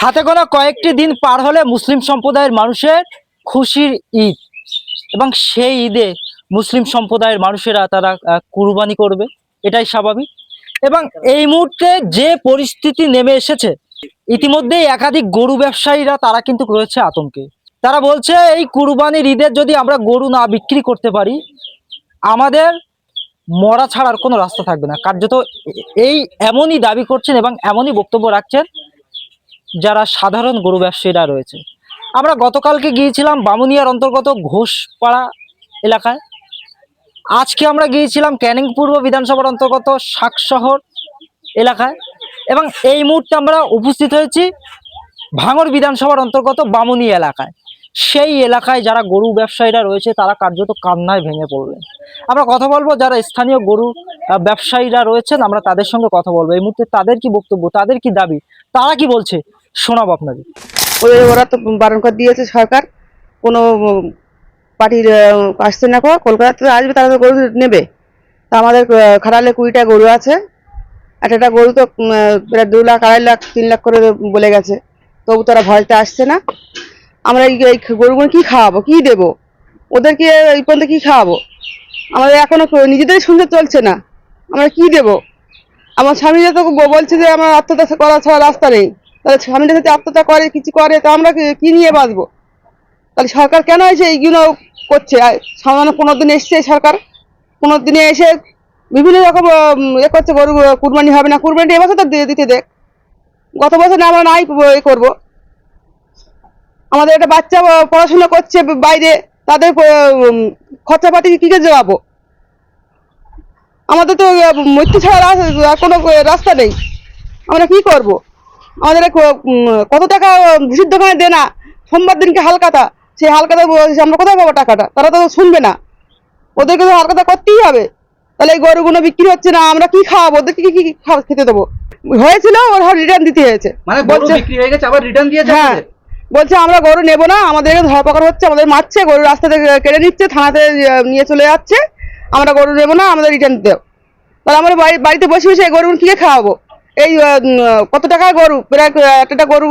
হাতে গোনা কয়েকটি দিন পার হলে মুসলিম সম্প্রদায়ের মানুষের খুশির ঈদ, এবং সেই ঈদে মুসলিম সম্প্রদায়ের মানুষেরা তারা কুরবানি করবে, এটাই স্বাভাবিক। এবং এই মুহূর্তে যে পরিস্থিতি নেমে এসেছে, ইতিমধ্যেই একাধিক গরু ব্যবসায়ীরা তারা কিন্তু রয়েছে আতঙ্কে। তারা বলছে এই কুরবানির ঈদের যদি আমরা গরু না বিক্রি করতে পারি, আমাদের মরা ছাড়ার কোনো রাস্তা থাকবে না। কার্যত এই এমনই দাবি করছেন এবং এমনই বক্তব্য রাখছেন যারা সাধারণ গরু ব্যবসায়ীরা রয়েছে। আমরা গতকালকে গিয়েছিলাম বামুনিয়ার অন্তর্গত ঘোষপাড়া এলাকায়, আজকে আমরা গিয়েছিলাম ক্যানিং পূর্ব বিধানসভার অন্তর্গত শাকশহর এলাকায়, এবং এই মুহূর্তে আমরা উপস্থিত হয়েছি ভাঙড় বিধানসভার অন্তর্গত বামুনি এলাকায়। সেই এলাকায় যারা গরু ব্যবসায়ীরা রয়েছে তারা কার্যত কান্নায় ভেঙে পড়লেন। আমরা কথা বলবো যারা স্থানীয় গরু ব্যবসায়ীরা রয়েছেন, আমরা তাদের সঙ্গে কথা বলবো। এই মুহূর্তে তাদের কি বক্তব্য, তাদের কি দাবি, তারা কি বলছে শোনাবো আপনাদের। ওরা তো বারণ করে দিয়েছে সরকার, কোনো পার্টির আসছে না, কলকাতাতে আসবে তারা তো গরু নেবে। তা আমাদের খাটালে 20টা গরু আছে, একটা গরু তো প্রায় 2 লাখ 2.5 লাখ 3 লাখ করে বলে গেছে, তবু তারা ভয়তে আসছে না। আমরা এই গরুগুলো কি খাওয়াবো, কি দেবো ওদেরকে, এই পর্যন্ত কি খাওয়াবো? আমাদের এখনো নিজেদের সঙ্গে চলছে না, আমরা কি দেবো? আমার স্বামী তো বলছে যে আমার আত্মহত্যা করা ছাড়া রাস্তা নেই। তাহলে স্বামীটা যদি আত্মহত্যা করে কিছু করে তা আমরা কি নিয়ে বাঁচবো? তাহলে সরকার কেন এসে এইগুলো করছে? সামান্য 15 দিন এসছে সরকার, 15 দিনে এসে বিভিন্ন রকম করছে, গরু কুরবানি হবে না, কুরবানি এবছর তো দিতে দেখ, গত বছর না আমরা নাই করবো। আমাদের একটা বাচ্চা পড়াশোনা করছে বাইরে, তাদের খরচাপাতি কি করে জবাবো? আমাদের তো মৃত্যু ছাড়া কোনো রাস্তা নেই, আমরা কি করব? আমাদের কত টাকা ভুষির দোকানে দেনা, সোমবার দিনকে হালকাতা, সেই হালকাতা আমরা কোথায় পাবো টাকাটা? তারা তো শুনবে না, ওদেরকে তো হালকাতা করতেই হবে। তাহলে এই গরুগুলো বিক্রি হচ্ছে না, আমরা কি খাওয়াবো ওদেরকে? কি খেতে দেবো? হয়েছিল ওর রিটার্ন দিতে হয়েছে, মানে গরু বিক্রি হয়ে গেছে আবার রিটার্ন দিয়েছে। হ্যাঁ, বলছে আমরা গরু নেবো না, আমাদেরকে ধরপাকড় হচ্ছে, আমাদের মারছে, গরু রাস্তা থেকে কেড়ে নিচ্ছে, থানাতে নিয়ে চলে যাচ্ছে, আমরা গরু নেবো না, আমাদের রিটার্ন দেও। তাহলে আমরা বাড়িতে বসে বসে গরু কি খাওয়াবো? এই কত টাকায় গরু, প্রায় একটা গরু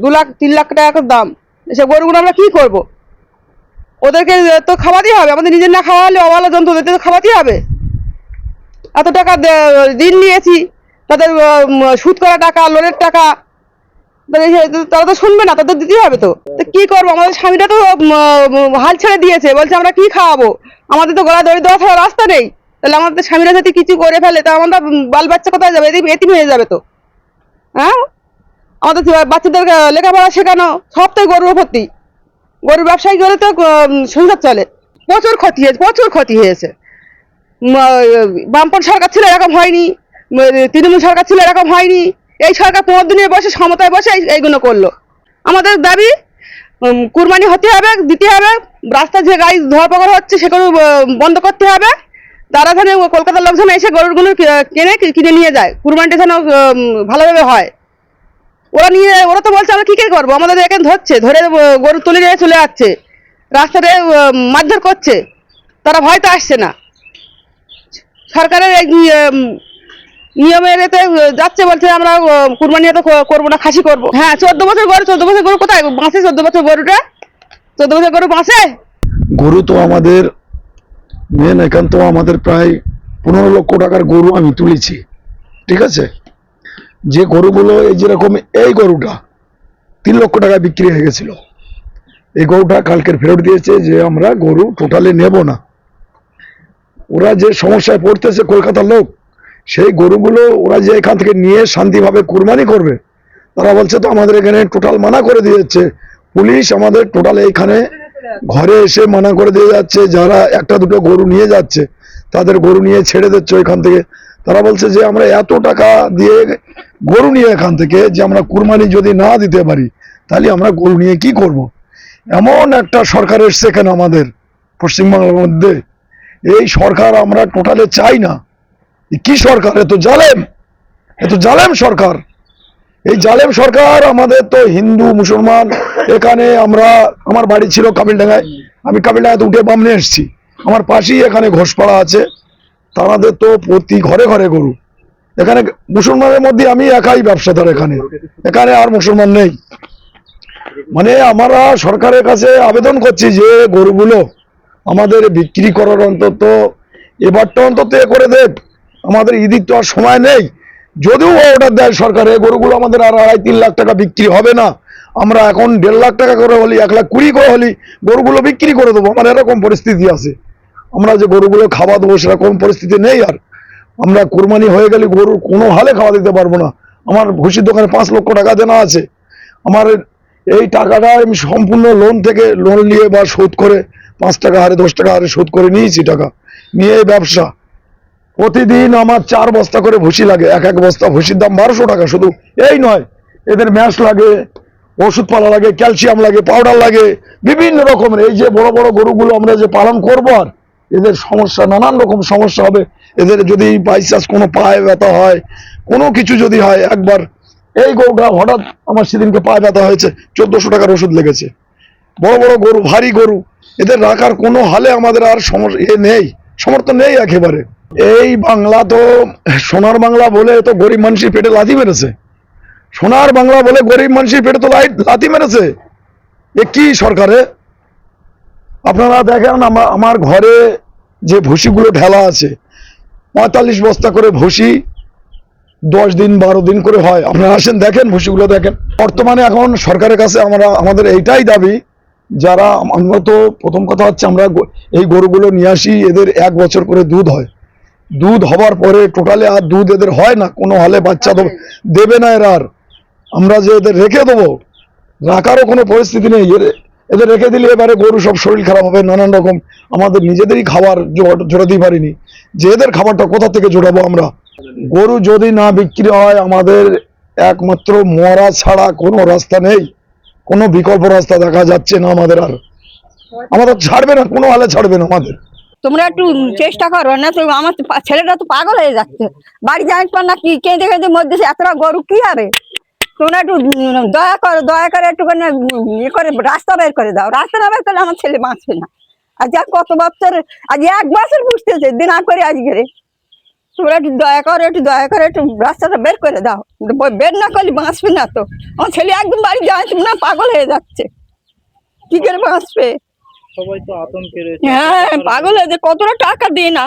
2 লাখ 3 লাখ টাকা দাম, সে গরুগুলো আমরা কি করব? ওদেরকে তো খাওয়াতেই হবে, আমাদের নিজের না খাওয়া হলে অবলা জন্তু ওদেরকে তো খাওয়াতেই হবে। এত টাকা ঋণ নিয়েছি, তাদের সুদ করা টাকা, লোনের টাকা, তারা তো শুনবে না, তাদের দিতেই হবে। তো কি করবো? আমাদের স্বামীটা তো হাল ছেড়ে দিয়েছে, বলছে আমরা কি খাওয়াবো, আমাদের তো গলা দড়ি দেওয়া ছাড়া রাস্তা নেই। তাহলে আমাদের স্বামীরা যদি কিছু করে ফেলে তা আমরা বাল বাচ্চা কোথায় যাবে? এতিম হয়ে যাবে তো। হ্যাঁ, আমাদের বাচ্চাদের লেখাপড়া শেখানো সব তো গরুর ভর্তি, গরুর ব্যবসায়ী করে তো সংসার চলে। প্রচুর ক্ষতি হয়েছে, প্রচুর ক্ষতি হয়েছে। বামপন সরকার ছিল এরকম হয়নি, তৃণমূল সরকার ছিল এরকম হয়নি, এই সরকার 15 দিনে বসে সমতায় বসে এইগুলো করলো। আমাদের দাবি কুরবানি হতে হবে, দিতে হবে, রাস্তায় যে গাড়ি ধরপাকড় হচ্ছে সেগুলো বন্ধ করতে হবে। তারা যেন কলকাতার লোকজন এসে গরুগুলো কিনে নিয়ে যায়, কুরবানিটা যেন ভালোভাবে হয়। ওরা তো বলছে আমরা কি করবো, আমাদের এখানে ধরছে, ধরে গরু তুলে নিয়ে চলে যাচ্ছে, রাস্তাতে মারধর করছে, তারা ভয়তো আসছে না। সরকারের এই নিয়মের এতে যাচ্ছে, বলছে আমরা কুরবানি এত করবো না, খাসি করবো। হ্যাঁ, 14 বছর গরু, 14 বছর গরু কোথায় বাঁচে? 14 বছর গরুটা, 14 বছর গরু বাঁচে? গরু তো আমাদের মেন, এখান তো আমাদের প্রায় 15 লক্ষ টাকার গরু আমি তুলেছি, ঠিক আছে। যে গরুগুলো এই যেরকম এই গরুটা 3 লক্ষ টাকা বিক্রি হয়ে গেছিল, এই গরুটা কালকের ফেরত দিয়েছে যে আমরা গরু টোটালি নেব না। ওরা যে সমস্যায় পড়তেছে কলকাতার লোক, সেই গরুগুলো ওরা যে এখান থেকে নিয়ে শান্তিভাবে কুরবানি করবে, তারা বলছে তো আমাদের এখানে টোটাল মানা করে দিয়েছে পুলিশ, আমাদের টোটাল এইখানে ঘরে এসে মানা করে দিয়ে যাচ্ছে। যারা একটা দুটো গরু নিয়ে যাচ্ছে তাদের গরু নিয়ে ছেড়ে দিচ্ছে ওইখান থেকে। তারা বলছে যে আমরা এত টাকা দিয়ে গরু নিয়ে এখান থেকে যে আমরা কুরবানি যদি না দিতে পারি তাহলে আমরা গরু নিয়ে কি করব? এমন একটা সরকার এসছে এখানে আমাদের পশ্চিমবাংলার মধ্যে, এই সরকার আমরা টোটালে চাই না। কি সরকার? এত জালেম সরকার। এই জালেম সরকার আমাদের তো হিন্দু মুসলমান এখানে, আমার বাড়ি ছিল কাবিলডাঙ্গায়, আমি কাবিলডাঙ্গাতে উঠে বামনে এসেছি, আমার পাশেই এখানে ঘোষপাড়া আছে, তাদের তো প্রতি ঘরে ঘরে গরু, এখানে মুসলমানের মধ্যে আমি একাই ব্যবসাদার, এখানে এখানে আর মুসলমান নেই। মানে আমরা সরকারের কাছে আবেদন করছি যে গরুগুলো আমাদের বিক্রি করার অন্তত এবারটা অন্তত এ করে দেব, আমাদের ঈদের তো আর সময় নেই। যদিও অর্ডার দেয় সরকারে, গরুগুলো আমাদের আর 2.5-3 লাখ টাকা বিক্রি হবে না, আমরা এখন 1.5 লাখ টাকা করে হলি, 1,20,000 করে হলি গরুগুলো বিক্রি করে দেবো। আমার এরকম পরিস্থিতি আছে, আমরা যে গরুগুলো খাওয়া দেবো সেরকম পরিস্থিতি নেই। আর আমরা কোরবানি হয়ে গেলে গরুর কোনো হালে খাওয়া দিতে পারবো না। আমার ভুসির দোকানে 5 লক্ষ টাকা দেনা আছে, আমার এই টাকাটা আমি সম্পূর্ণ লোন থেকে লোন নিয়ে বা শোধ করে 5 টাকা হারে 10 টাকা হারে শোধ করে নিয়েছি টাকা নিয়ে এই ব্যবসা। প্রতিদিন আমার 4 বস্তা করে ভুসি লাগে, এক বস্তা ভুসির দাম 1200 টাকা। শুধু এই নয়, এদের ম্যাশ লাগে, ওষুধপালা লাগে, ক্যালসিয়াম লাগে, পাউডার লাগে, বিভিন্ন রকমের। এই যে বড় বড় গরুগুলো আমরা যে পালন করবো, আর এদের সমস্যা, নানান রকম সমস্যা হবে। এদের যদি বাইচান্স কোনো পায়ে ব্যথা হয়, কোনো কিছু যদি হয়, একবার এই গরুটা হঠাৎ আমার সেদিনকে পায়ে ব্যথা হয়েছে, 1400 টাকার ওষুধ লেগেছে। বড় বড় গরু, ভারী গরু, এদের রাখার কোনো হালে আমাদের আর নেই, সমর্থন নেই একেবারে। এই বাংলা তো সোনার বাংলা বলে তো গরিব মানুষের পেটে লাথি মেরেছে, সোনার বাংলা বলে গরিব মানুষের পেটে তো লাথি মেরেছে। এ কি সরকারে? আপনারা দেখেন আমার ঘরে যে ভুসিগুলো ঢেলা আছে, 45 বস্তা করে ভুসি 10 দিন 12 দিন করে হয়। আপনারা আসেন দেখেন, ভুসিগুলো দেখেন। বর্তমানে এখন সরকারের কাছে আমাদের এইটাই দাবি, যারা আমরা তো প্রথম কথা হচ্ছে আমরা এই গরুগুলো নিয়ে আসি, এদের 1 বছর করে দুধ হয়, দুধ হবার পরে টোটালি আর দুধ এদের হয় না, কোনো হালে বাচ্চা দেবে না এরা। আর আমরা যে এদের রেখে দেবো, রাখারও কোনো পরিস্থিতি নেই। এদের রেখে দিলে এবারে গরু সব শরীর খারাপ হবে, নানান রকম। আমাদের নিজেদেরই খাবার জোটাতেই পারিনি, যে এদের খাবারটা কোথা থেকে জোটাবো আমরা? গরু যদি না বিক্রি হয়, আমাদের একমাত্র মরা ছাড়া কোনো রাস্তা নেই, কোনো বিকল্প রাস্তা দেখা যাচ্ছে না আমাদের। আর আমাদের ছাড়বে না, কোনো হালে ছাড়বে না আমাদের। তোমরা একটু চেষ্টা করো না তো, আমার ছেলেটা তো পাগল হয়ে যাচ্ছে, বাড়ি যাই পার না, কি কেঁদে কেঁদে মধ্যে এতটা গরু কি হবে? তোমরা একটু দয়া করে একটুখানি ইয়ে করে রাস্তা বের করে দাও। রাস্তা না বের করলে আমার ছেলে বাঁচবে না। আজ আর কত বছর, আজ 1 বছর বুঝতেছে দিনা করে আজকে। তোমরা একটু দয়া করে একটু রাস্তাটা বের করে দাও। বের না করলে বাঁচবে না তো। আমার ছেলে একদম বাড়ি যায় না, পাগল হয়ে যাচ্ছে, কি করে বাঁচবে? সবাই তো আতঙ্কে রয়েছে। হ্যাঁ, পাগল হয়েছে, কতটা টাকা দিই না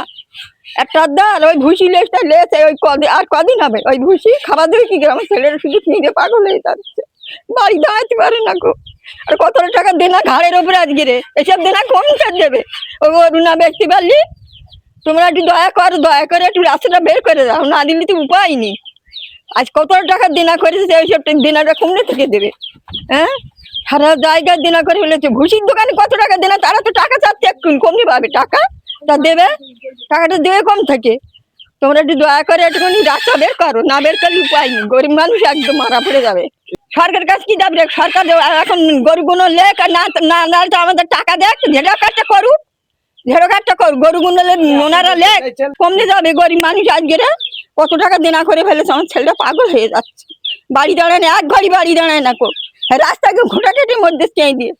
একটা দার ওই ভুসি লেসটা লেছে, ওই কদিন আর কদিন হবে ওই ভুসি খাবার দেবে কি করে? আমার ছেলের শুধু নিজে পাগল হয়ে যাচ্ছে, বাড়ি দাঁড়াতে পারে না গো। আর কতটা টাকা দেনা ঘাড়ের ওপরে আজকে রে, এসব দেনা কোন কাজ দেবে? ও গরু না বেচতে পারলি? তোমরা একটু দয়া করে একটু রাস্তাটা বের করে দাও, না দিলে তো উপায় নেই। আজ কত টাকা দেনা করেছে, ওইসব দেনাটা কমলে থেকে দেবে? হ্যাঁ, সারা জায়গায় দেনা করে ফেলেছে। ভুসির দোকানে কত টাকা দেনা, তারা তো টাকা চাচ্ছে, একটু কমনি পাবে টাকা, তা দেবে, টাকাটা দেবে কম থাকে। তোমরা একটু দয়া করে একটুখানি রাস্তা বের করো, না বের করলে উপায় নেই, গরিব মানুষ একদম মারা পড়ে যাবে। সরকারের কাছে কি যাবে? সরকার এখন গরুগুলো লেখ, আর না না তো আমাদের টাকা দেখ, ঝেড়ো কাজটা করুক, গরুগুলো ওনারা লেখ, কমলে যাবে। গরিব মানুষ আজকে কত টাকা দেনা করে ফেলেছে, আমার ছেলেটা পাগল হয়ে যাচ্ছে, বাড়ি দাঁড়ায় না, 1 ঘড়ি বাড়ি দাঁড়ায় না, রাস্তাকে ঘোটাঘুটির মধ্যে চেয়ে দিয়ে